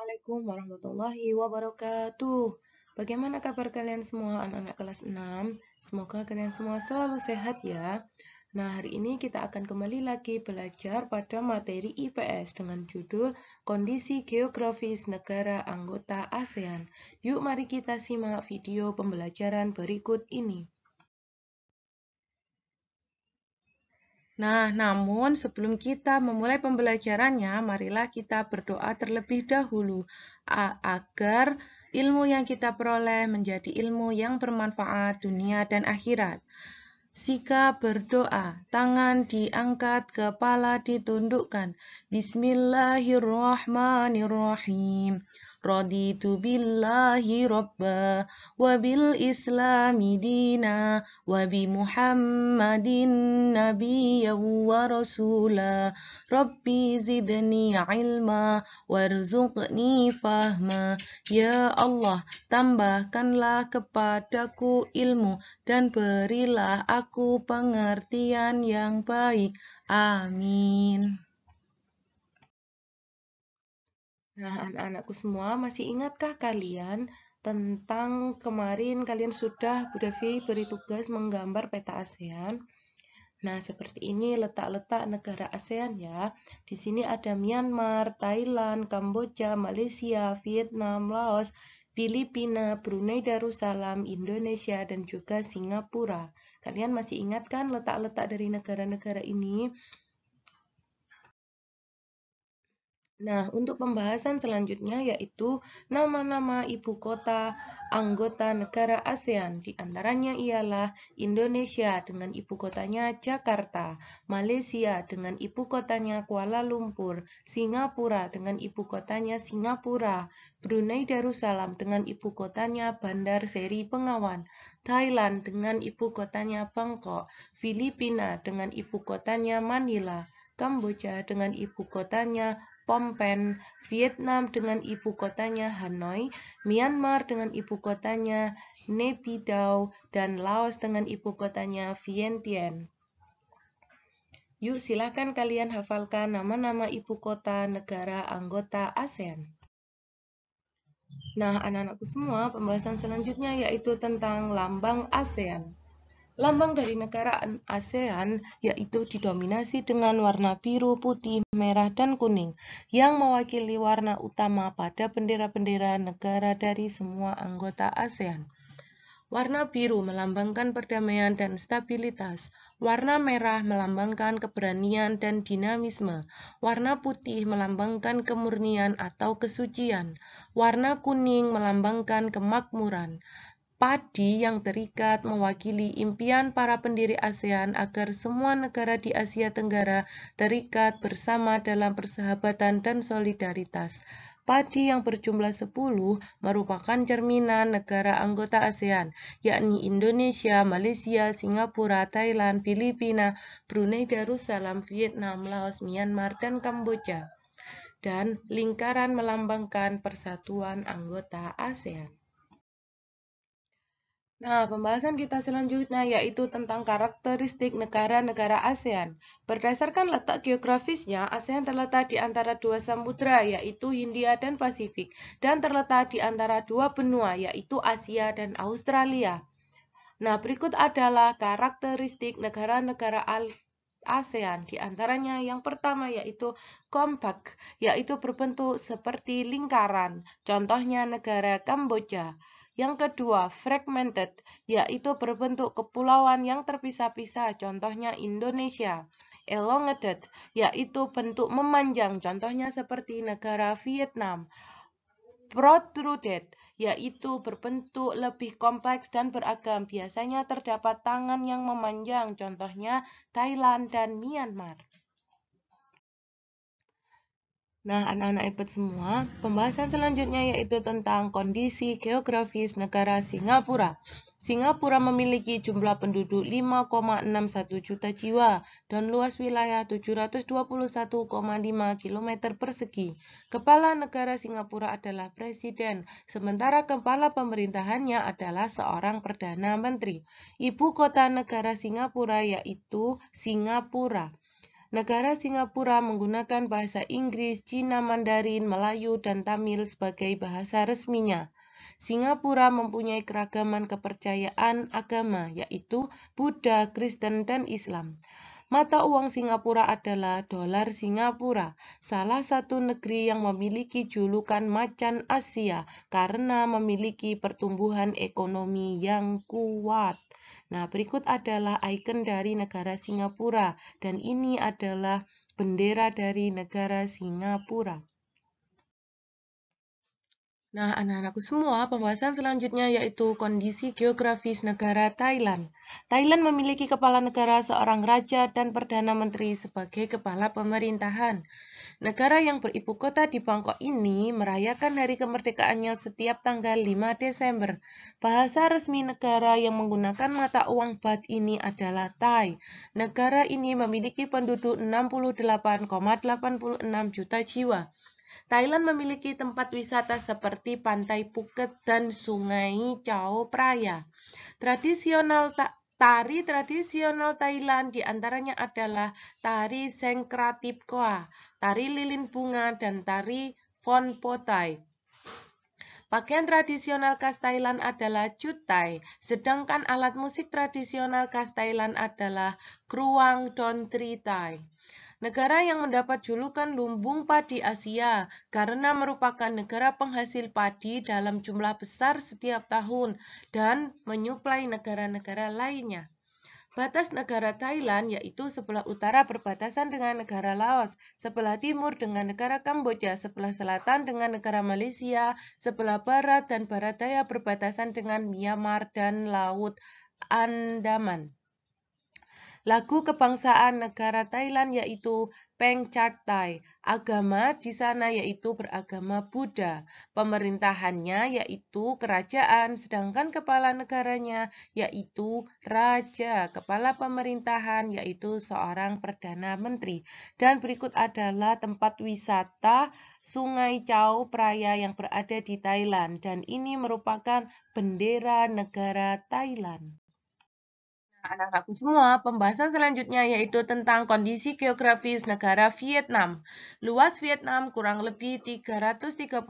Assalamualaikum warahmatullahi wabarakatuh. Bagaimana kabar kalian semua anak-anak kelas 6? Semoga kalian semua selalu sehat ya. Nah, hari ini kita akan kembali lagi belajar pada materi IPS dengan judul Kondisi Geografis Negara Anggota ASEAN. Yuk mari kita simak video pembelajaran berikut ini. Nah, namun sebelum kita memulai pembelajarannya, marilah kita berdoa terlebih dahulu agar ilmu yang kita peroleh menjadi ilmu yang bermanfaat dunia dan akhirat. Sikap berdoa, tangan diangkat, kepala ditundukkan. Bismillahirrahmanirrahim. Raditu billahi robba, wa bil islami dina, wa bi muhammadin nabiyya wa rasula. Rabbi zidni ilma, warzuqni fahma. Ya Allah, tambahkanlah kepadaku ilmu dan berilah aku pengertian yang baik. Amin. Nah, anak-anakku semua, masih ingatkah kalian tentang kemarin kalian sudah Bu Devi beri tugas menggambar peta ASEAN? Nah, seperti ini letak-letak negara ASEAN ya. Di sini ada Myanmar, Thailand, Kamboja, Malaysia, Vietnam, Laos, Filipina, Brunei Darussalam, Indonesia, dan juga Singapura. Kalian masih ingat kan letak-letak dari negara-negara ini? Nah, untuk pembahasan selanjutnya yaitu nama-nama ibu kota anggota negara ASEAN. Di antaranya ialah Indonesia dengan ibu kotanya Jakarta, Malaysia dengan ibu kotanya Kuala Lumpur, Singapura dengan ibu kotanya Singapura, Brunei Darussalam dengan ibu kotanya Bandar Seri Begawan, Thailand dengan ibu kotanya Bangkok, Filipina dengan ibu kotanya Manila, Kamboja dengan ibu kotanya Phnom Penh, Vietnam dengan ibu kotanya Hanoi, Myanmar dengan ibu kotanya Naypyidaw, dan Laos dengan ibu kotanya Vientiane. Yuk silakan kalian hafalkan nama-nama ibu kota negara anggota ASEAN. Nah, anak-anakku semua, pembahasan selanjutnya yaitu tentang lambang ASEAN. Lambang dari negara ASEAN yaitu didominasi dengan warna biru, putih, merah, dan kuning yang mewakili warna utama pada bendera-bendera negara dari semua anggota ASEAN. Warna biru melambangkan perdamaian dan stabilitas. Warna merah melambangkan keberanian dan dinamisme. Warna putih melambangkan kemurnian atau kesucian. Warna kuning melambangkan kemakmuran. Padi yang terikat mewakili impian para pendiri ASEAN agar semua negara di Asia Tenggara terikat bersama dalam persahabatan dan solidaritas. Padi yang berjumlah 10 merupakan cerminan negara anggota ASEAN, yakni Indonesia, Malaysia, Singapura, Thailand, Filipina, Brunei Darussalam, Vietnam, Laos, Myanmar, dan Kamboja. Dan lingkaran melambangkan persatuan anggota ASEAN. Nah, pembahasan kita selanjutnya yaitu tentang karakteristik negara-negara ASEAN. Berdasarkan letak geografisnya, ASEAN terletak di antara dua samudra, yaitu Hindia dan Pasifik, dan terletak di antara dua benua, yaitu Asia dan Australia. Nah, berikut adalah karakteristik negara-negara ASEAN. Di antaranya yang pertama yaitu kompak, yaitu berbentuk seperti lingkaran. Contohnya negara Kamboja. Yang kedua, fragmented, yaitu berbentuk kepulauan yang terpisah-pisah, contohnya Indonesia. Elongated, yaitu bentuk memanjang, contohnya seperti negara Vietnam. Protruded, yaitu berbentuk lebih kompleks dan beragam, biasanya terdapat tangan yang memanjang, contohnya Thailand dan Myanmar. Nah, anak-anak iPad semua, pembahasan selanjutnya yaitu tentang kondisi geografis negara Singapura. Singapura memiliki jumlah penduduk 5,61 juta jiwa dan luas wilayah 721,5 km persegi. Kepala negara Singapura adalah presiden, sementara kepala pemerintahannya adalah seorang perdana menteri. Ibu kota negara Singapura yaitu Singapura. Negara Singapura menggunakan bahasa Inggris, Cina, Mandarin, Melayu, dan Tamil sebagai bahasa resminya. Singapura mempunyai keragaman kepercayaan agama, yaitu Buddha, Kristen, dan Islam. Mata uang Singapura adalah dolar Singapura, salah satu negeri yang memiliki julukan macan Asia karena memiliki pertumbuhan ekonomi yang kuat. Nah, berikut adalah ikon dari negara Singapura, dan ini adalah bendera dari negara Singapura. Nah, anak-anakku semua, pembahasan selanjutnya yaitu kondisi geografis negara Thailand. Thailand memiliki kepala negara, seorang raja, dan perdana menteri sebagai kepala pemerintahan. Negara yang beribu kota di Bangkok ini merayakan hari kemerdekaannya setiap tanggal 5 Desember. Bahasa resmi negara yang menggunakan mata uang baht ini adalah Thai. Negara ini memiliki penduduk 68,86 juta jiwa. Thailand memiliki tempat wisata seperti Pantai Phuket dan Sungai Chao Phraya. Tari tradisional Thailand diantaranya adalah tari Sengkratipkoa, tari lilin bunga, dan tari Phon Potai. Pakaian tradisional khas Thailand adalah Chut Thai, sedangkan alat musik tradisional khas Thailand adalah Kruang Don Tri Thai. Negara yang mendapat julukan lumbung padi Asia karena merupakan negara penghasil padi dalam jumlah besar setiap tahun dan menyuplai negara-negara lainnya. Batas negara Thailand yaitu sebelah utara berbatasan dengan negara Laos, sebelah timur dengan negara Kamboja, sebelah selatan dengan negara Malaysia, sebelah barat dan barat daya berbatasan dengan Myanmar dan Laut Andaman. Lagu kebangsaan negara Thailand yaitu Peng Chart Thai. Agama di sana yaitu beragama Buddha. Pemerintahannya yaitu kerajaan, sedangkan kepala negaranya yaitu raja. Kepala pemerintahan yaitu seorang perdana menteri. Dan berikut adalah tempat wisata Sungai Chao Phraya yang berada di Thailand. Dan ini merupakan bendera negara Thailand. Anak-anakku semua, pembahasan selanjutnya yaitu tentang kondisi geografis negara Vietnam. Luas Vietnam kurang lebih 331,2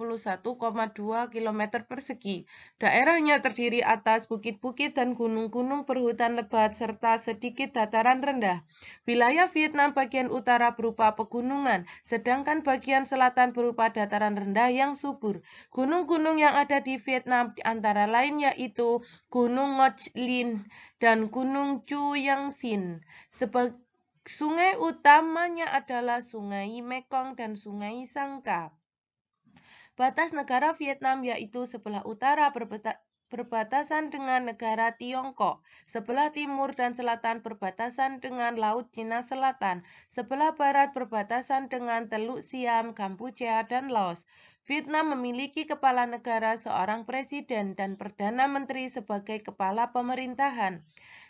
km persegi. Daerahnya terdiri atas bukit-bukit dan gunung-gunung berhutan lebat serta sedikit dataran rendah. Wilayah Vietnam bagian utara berupa pegunungan, sedangkan bagian selatan berupa dataran rendah yang subur. Gunung-gunung yang ada di Vietnam antara lain yaitu Gunung Ngoc Linh dan Gunung Chu Yang Sin. Sungai utamanya adalah Sungai Mekong dan Sungai Sangka. Batas negara Vietnam yaitu sebelah utara berbatasan dengan negara Tiongkok, sebelah timur dan selatan berbatasan dengan Laut Cina Selatan, sebelah barat berbatasan dengan Teluk Siam, Kampuchea, dan Laos. Vietnam memiliki kepala negara, seorang presiden, dan perdana menteri sebagai kepala pemerintahan.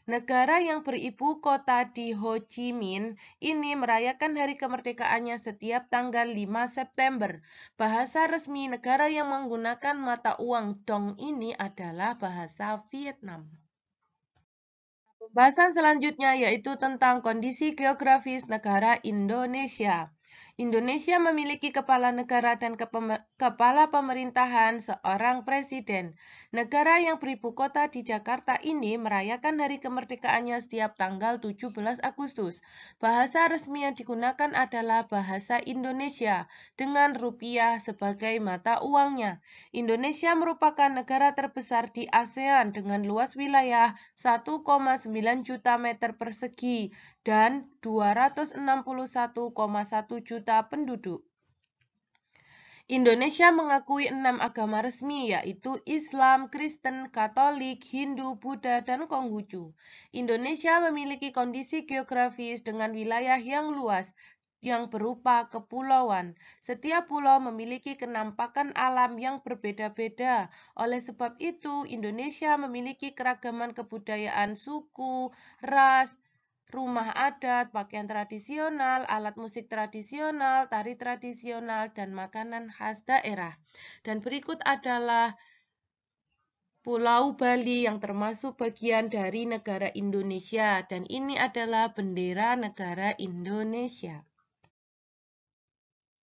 Negara yang beribu kota di Ho Chi Minh ini merayakan hari kemerdekaannya setiap tanggal 5 September. Bahasa resmi negara yang menggunakan mata uang dong ini adalah bahasa Vietnam. Pembahasan selanjutnya yaitu tentang kondisi geografis negara Indonesia. Indonesia memiliki kepala negara dan kepala pemerintahan seorang presiden. Negara yang beribu kota di Jakarta ini merayakan hari kemerdekaannya setiap tanggal 17 Agustus. Bahasa resmi yang digunakan adalah bahasa Indonesia dengan rupiah sebagai mata uangnya. Indonesia merupakan negara terbesar di ASEAN dengan luas wilayah 1,9 juta meter persegi dan 261,1 juta penduduk. Indonesia mengakui 6 agama resmi yaitu Islam, Kristen, Katolik, Hindu, Buddha, dan Konghucu. Indonesia memiliki kondisi geografis dengan wilayah yang luas yang berupa kepulauan. Setiap pulau memiliki kenampakan alam yang berbeda-beda. Oleh sebab itu, Indonesia memiliki keragaman kebudayaan suku, ras, rumah adat, pakaian tradisional, alat musik tradisional, tari tradisional, dan makanan khas daerah. Dan berikut adalah Pulau Bali yang termasuk bagian dari negara Indonesia, dan ini adalah bendera negara Indonesia.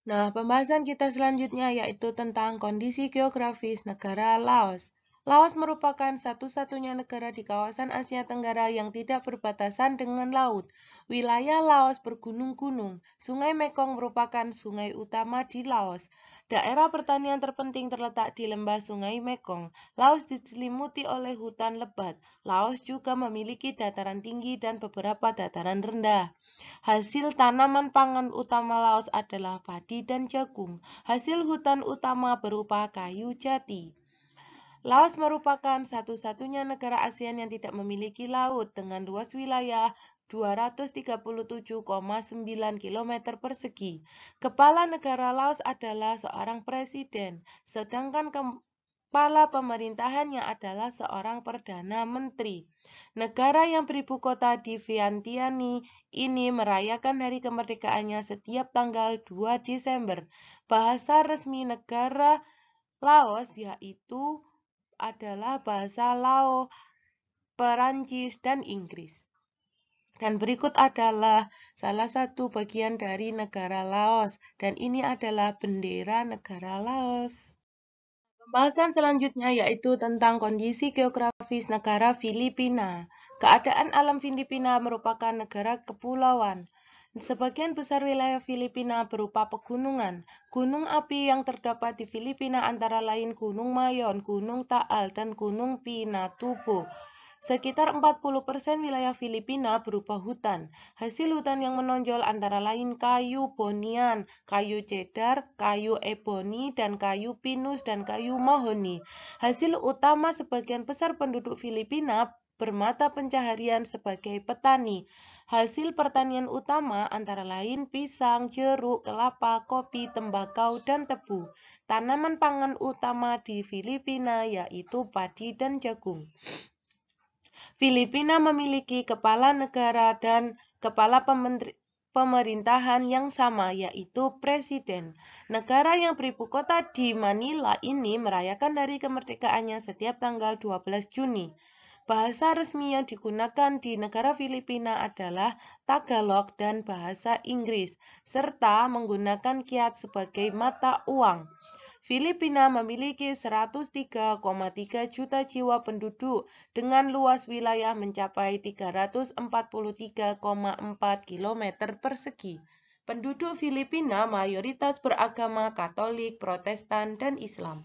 Nah, pembahasan kita selanjutnya yaitu tentang kondisi geografis negara Laos. Laos merupakan satu-satunya negara di kawasan Asia Tenggara yang tidak berbatasan dengan laut. Wilayah Laos bergunung-gunung. Sungai Mekong merupakan sungai utama di Laos. Daerah pertanian terpenting terletak di lembah Sungai Mekong. Laos diselimuti oleh hutan lebat. Laos juga memiliki dataran tinggi dan beberapa dataran rendah. Hasil tanaman pangan utama Laos adalah padi dan jagung. Hasil hutan utama berupa kayu jati. Laos merupakan satu-satunya negara ASEAN yang tidak memiliki laut dengan luas wilayah 237,9 km persegi. Kepala negara Laos adalah seorang presiden, sedangkan kepala pemerintahannya adalah seorang perdana menteri. Negara yang beribu kota di Vientiane ini merayakan hari kemerdekaannya setiap tanggal 2 Desember. Bahasa resmi negara Laos yaitu adalah bahasa Lao, Perancis, dan Inggris. Dan berikut adalah salah satu bagian dari negara Laos, dan ini adalah bendera negara Laos. Pembahasan selanjutnya yaitu tentang kondisi geografis negara Filipina. Keadaan alam Filipina merupakan negara kepulauan. Sebagian besar wilayah Filipina berupa pegunungan. Gunung api yang terdapat di Filipina antara lain Gunung Mayon, Gunung Taal, dan Gunung Pinatubo. Sekitar 40% wilayah Filipina berupa hutan. Hasil hutan yang menonjol antara lain kayu bonian, kayu cedar, kayu eboni, dan kayu pinus dan kayu mahoni. Hasil utama sebagian besar penduduk Filipina bermata pencaharian sebagai petani. Hasil pertanian utama antara lain pisang, jeruk, kelapa, kopi, tembakau, dan tebu. Tanaman pangan utama di Filipina yaitu padi dan jagung. Filipina memiliki kepala negara dan kepala pemerintahan yang sama, yaitu presiden. Negara yang beribu kota di Manila ini merayakan hari kemerdekaannya setiap tanggal 12 Juni. Bahasa resmi yang digunakan di negara Filipina adalah Tagalog dan bahasa Inggris, serta menggunakan kyat sebagai mata uang. Filipina memiliki 103,3 juta jiwa penduduk dengan luas wilayah mencapai 343,4 km persegi. Penduduk Filipina mayoritas beragama Katolik, Protestan, dan Islam.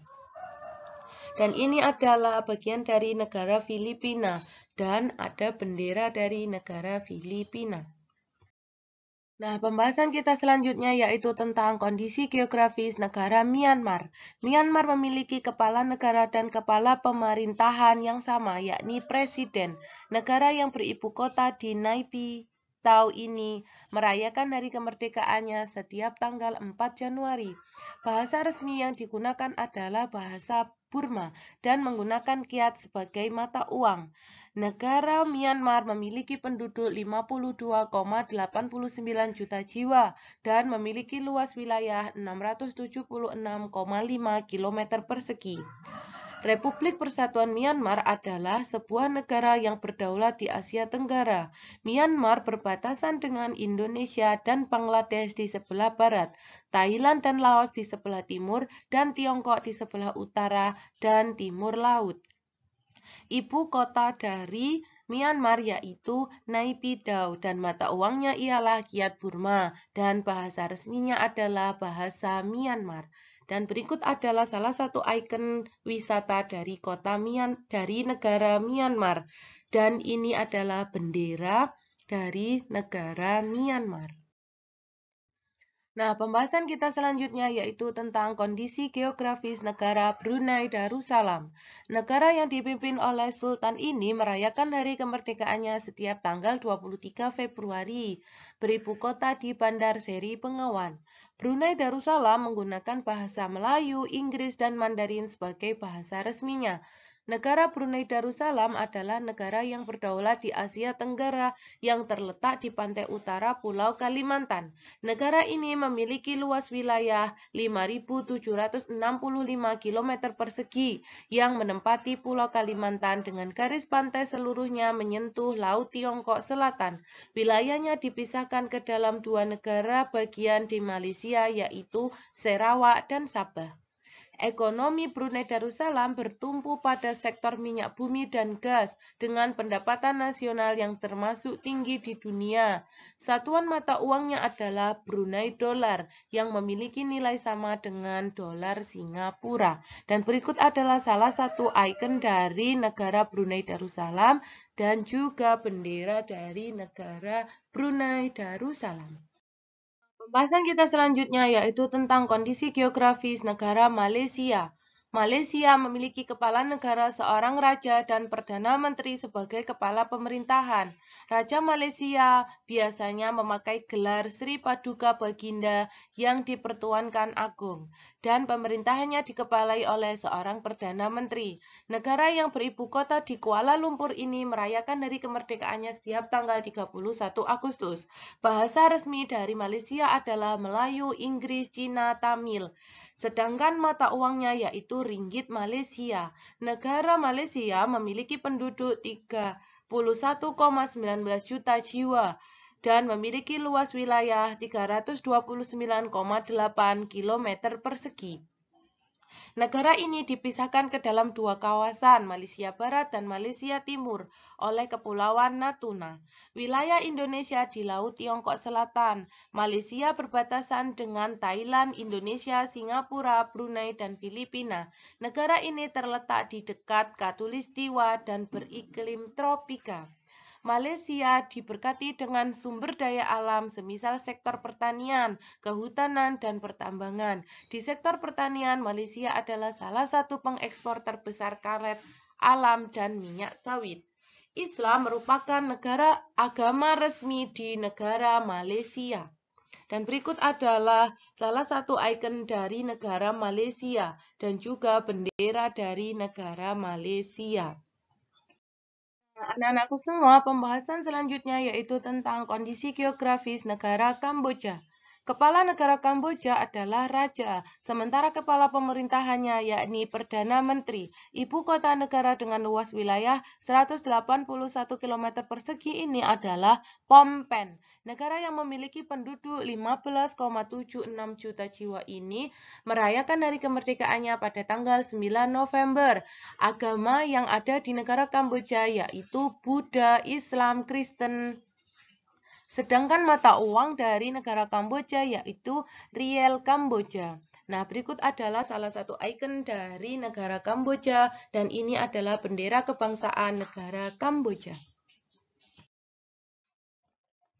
Dan ini adalah bagian dari negara Filipina dan ada bendera dari negara Filipina. Nah, pembahasan kita selanjutnya yaitu tentang kondisi geografis negara Myanmar. Myanmar memiliki kepala negara dan kepala pemerintahan yang sama, yakni presiden. Negara yang beribu kota di Naypyidaw ini merayakan hari kemerdekaannya setiap tanggal 4 Januari. Bahasa resmi yang digunakan adalah bahasa Burma dan menggunakan kyat sebagai mata uang. Negara Myanmar memiliki penduduk 52,89 juta jiwa dan memiliki luas wilayah 676,5 km persegi. Republik Persatuan Myanmar adalah sebuah negara yang berdaulat di Asia Tenggara. Myanmar berbatasan dengan Indonesia dan Bangladesh di sebelah barat, Thailand dan Laos di sebelah timur, dan Tiongkok di sebelah utara dan timur laut. Ibu kota dari Myanmar yaitu Naypyidaw dan mata uangnya ialah Kyat Burma dan bahasa resminya adalah bahasa Myanmar. Dan berikut adalah salah satu ikon wisata dari dari negara Myanmar. Dan ini adalah bendera dari negara Myanmar. Nah, pembahasan kita selanjutnya yaitu tentang kondisi geografis negara Brunei Darussalam. Negara yang dipimpin oleh Sultan ini merayakan hari kemerdekaannya setiap tanggal 23 Februari, beribu kota di Bandar Seri Bengawan. Brunei Darussalam menggunakan bahasa Melayu, Inggris, dan Mandarin sebagai bahasa resminya. Negara Brunei Darussalam adalah negara yang berdaulat di Asia Tenggara yang terletak di pantai utara Pulau Kalimantan. Negara ini memiliki luas wilayah 5.765 km persegi yang menempati Pulau Kalimantan dengan garis pantai seluruhnya menyentuh Laut Tiongkok Selatan. Wilayahnya dipisahkan ke dalam dua negara bagian di Malaysia yaitu Sarawak dan Sabah. Ekonomi Brunei Darussalam bertumpu pada sektor minyak bumi dan gas dengan pendapatan nasional yang termasuk tinggi di dunia. Satuan mata uangnya adalah Brunei Dolar yang memiliki nilai sama dengan dolar Singapura. Dan berikut adalah salah satu ikon dari negara Brunei Darussalam dan juga bendera dari negara Brunei Darussalam. Pembahasan kita selanjutnya yaitu tentang kondisi geografis negara Malaysia. Malaysia memiliki kepala negara seorang raja dan perdana menteri sebagai kepala pemerintahan. Raja Malaysia biasanya memakai gelar Sri Paduka Baginda yang dipertuankan agung dan pemerintahannya dikepalai oleh seorang perdana menteri. Negara yang beribu kota di Kuala Lumpur ini merayakan hari kemerdekaannya setiap tanggal 31 Agustus. Bahasa resmi dari Malaysia adalah Melayu, Inggris, Cina, Tamil. Sedangkan mata uangnya yaitu ringgit Malaysia. Negara Malaysia memiliki penduduk 31,19 juta jiwa dan memiliki luas wilayah 329,8 km persegi. Negara ini dipisahkan ke dalam dua kawasan, Malaysia Barat dan Malaysia Timur, oleh Kepulauan Natuna. Wilayah Indonesia di Laut Tiongkok Selatan. Malaysia berbatasan dengan Thailand, Indonesia, Singapura, Brunei, dan Filipina. Negara ini terletak di dekat Khatulistiwa dan beriklim tropika. Malaysia diberkati dengan sumber daya alam semisal sektor pertanian, kehutanan, dan pertambangan. Di sektor pertanian, Malaysia adalah salah satu pengekspor terbesar karet alam dan minyak sawit. Islam merupakan negara agama resmi di negara Malaysia. Dan berikut adalah salah satu ikon dari negara Malaysia dan juga bendera dari negara Malaysia. Anak-anakku semua, pembahasan selanjutnya yaitu tentang kondisi geografis negara Kamboja. Kepala negara Kamboja adalah raja, sementara kepala pemerintahannya yakni Perdana Menteri. Ibu kota negara dengan luas wilayah 181 km persegi ini adalah Phnom Penh. Negara yang memiliki penduduk 15,76 juta jiwa ini merayakan hari kemerdekaannya pada tanggal 9 November. Agama yang ada di negara Kamboja yaitu Buddha, Islam, Kristen. Sedangkan mata uang dari negara Kamboja yaitu riel Kamboja. Nah, berikut adalah salah satu ikon dari negara Kamboja dan ini adalah bendera kebangsaan negara Kamboja.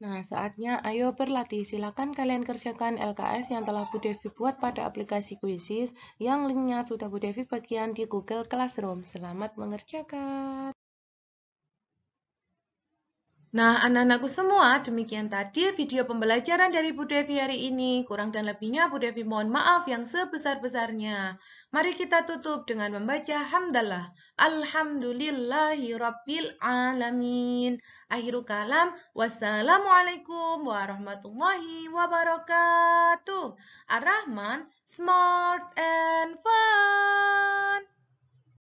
Nah, saatnya ayo berlatih. Silakan kalian kerjakan LKS yang telah Bu Devi buat pada aplikasi Quizzes yang linknya sudah Bu Devi bagian di Google Classroom. Selamat mengerjakan. Nah, anak-anakku semua, demikian tadi video pembelajaran dari Bu Devi hari ini. Kurang dan lebihnya Bu Devi mohon maaf yang sebesar-besarnya. Mari kita tutup dengan membaca hamdalah. Alhamdulillahirabbil alamin. Akhirul kalam. Wassalamualaikum warahmatullahi wabarakatuh. Ar-Rahman, smart and fun.